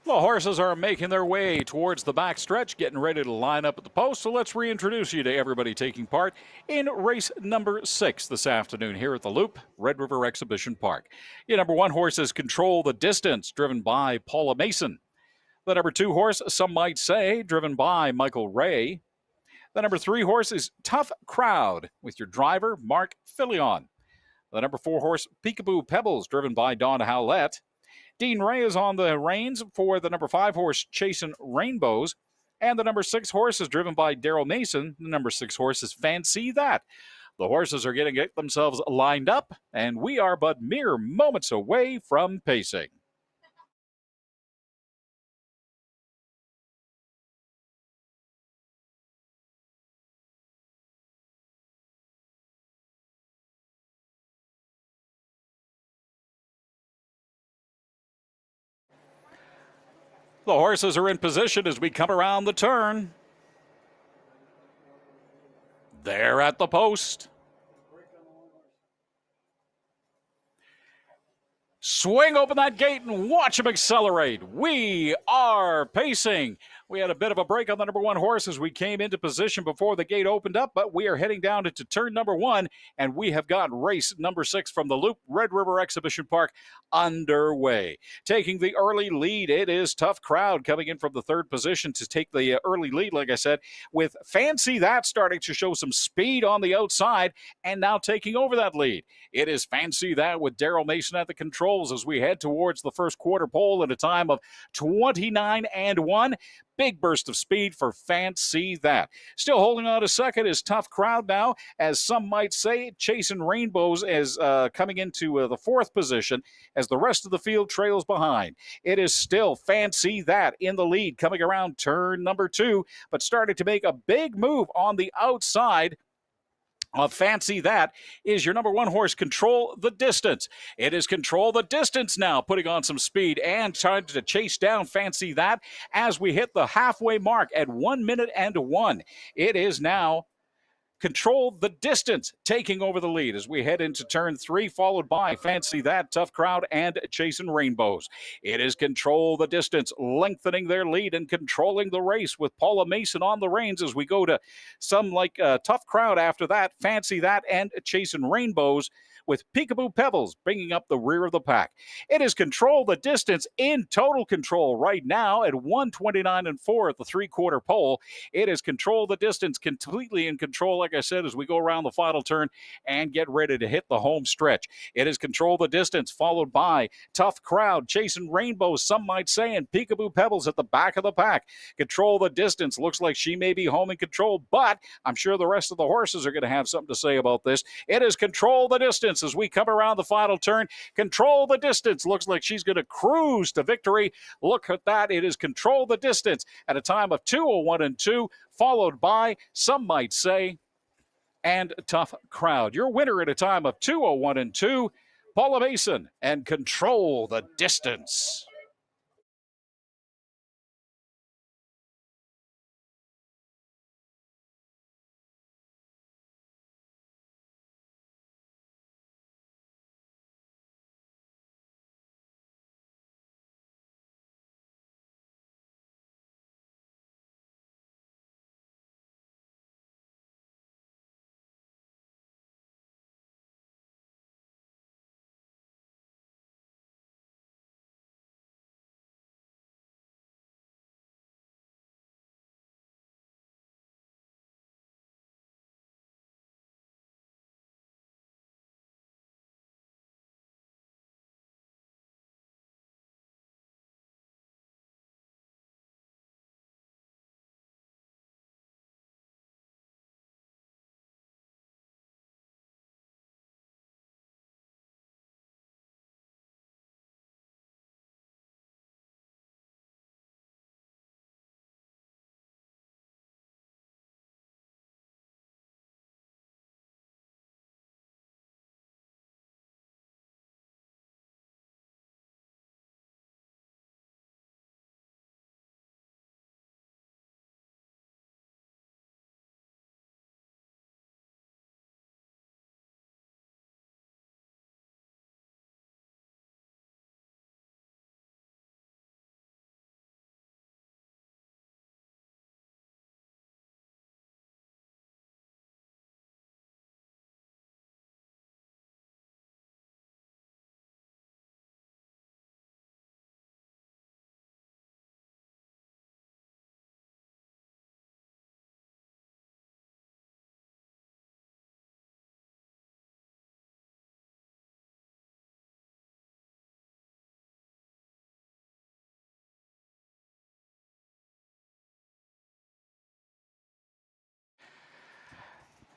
The horses are making their way towards the backstretch, getting ready to line up at the post. So let's reintroduce you to everybody taking part in race number 6 this afternoon here at the Loop, Red River Exhibition Park. Your number 1 horse is Control the Distance, driven by Paula Mason. The number 2 horse, Some Might Say, driven by Michael Ray. The number 3 horse is Tough Crowd, with your driver, Mark Filion. The number 4 horse, Peekaboo Pebbles, driven by Don Howlett. Dean Ray is on the reins for the number 5 horse, Chasing Rainbows. And the number 6 horse is driven by Daryl Mason. The number 6 horse is Fancy That. The horses are getting themselves lined up, and we are but mere moments away from pacing. The horses are in position as we come around the turn. They're at the post. Swing open that gate and watch him accelerate. We are pacing. We had a bit of a break on the number 1 horse as we came into position before the gate opened up, but we are heading down into turn number 1, and we have got race number 6 from the Loop, Red River Exhibition Park, underway. Taking the early lead, it is Tough Crowd coming in from the 3rd position to take the early lead, like I said, with Fancy That starting to show some speed on the outside and now taking over that lead. It is Fancy That with Daryl Mason at the controls as we head towards the first quarter pole at a time of 29-1. Big burst of speed for Fancy That. Still holding on a second is Tough Crowd now, as some might say. Chasing Rainbows is coming into the 4th position as the rest of the field trails behind. It is still Fancy That in the lead coming around turn number 2, but starting to make a big move on the outside of Fancy That is your number 1 horse, Control the Distance. It is Control the Distance now, putting on some speed and trying to chase down Fancy That as we hit the halfway mark at 1 minute and 1. It is now Control the Distance taking over the lead as we head into turn 3, followed by Fancy That, Tough Crowd, and Chasing Rainbows. It is Control the Distance lengthening their lead and controlling the race with Paula Mason on the reins as we go to some like Tough Crowd after that, Fancy That, and Chasing Rainbows, with Peekaboo Pebbles bringing up the rear of the pack. It is Control the Distance in total control right now at 129-4 at the 3-quarter pole. It is Control the Distance completely in control, like I said, as we go around the final turn and get ready to hit the home stretch. It is Control the Distance, followed by Tough Crowd, Chasing Rainbows, some might say, and Peekaboo Pebbles at the back of the pack. Control the Distance looks like she may be home in control, but I'm sure the rest of the horses are going to have something to say about this. It is Control the Distance as we come around the final turn. Control the Distance looks like she's going to cruise to victory. Look at that. It is Control the Distance at a time of 2:01-2, followed by, some might say, and Tough Crowd. Your winner at a time of 2:01-2, Paula Mason, and Control the Distance.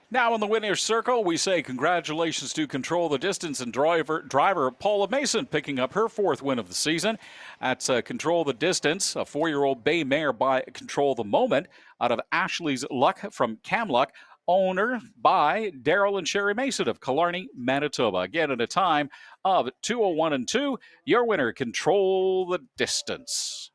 Now in the winner's circle, we say congratulations to Control the Distance and driver Paula Mason picking up her 4th win of the season. That's Control the Distance, a 4-year-old bay mare by Control the Moment out of Ashley's Luck from Kamluk, owner by Daryl and Sherry Mason of Killarney, Manitoba. Again, at a time of 2:01 and 2, your winner, Control the Distance.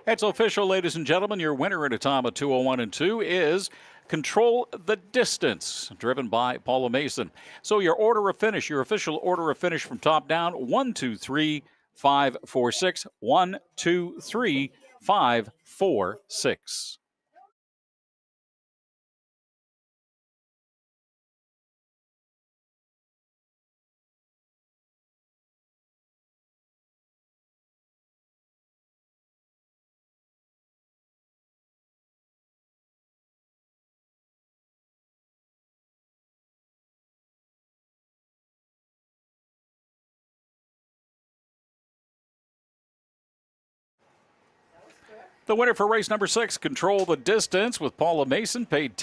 It's official, ladies and gentlemen. Your winner at a time of 2:01 and 2 is Control the Distance, driven by Paula Mason. So your order of finish, your official order of finish from top down: 1, 2, 3, 5, 4, 6. 1, 2, 3, 5, 4, 6. The winner for race number 6, Control the Distance, with Paula Mason, paid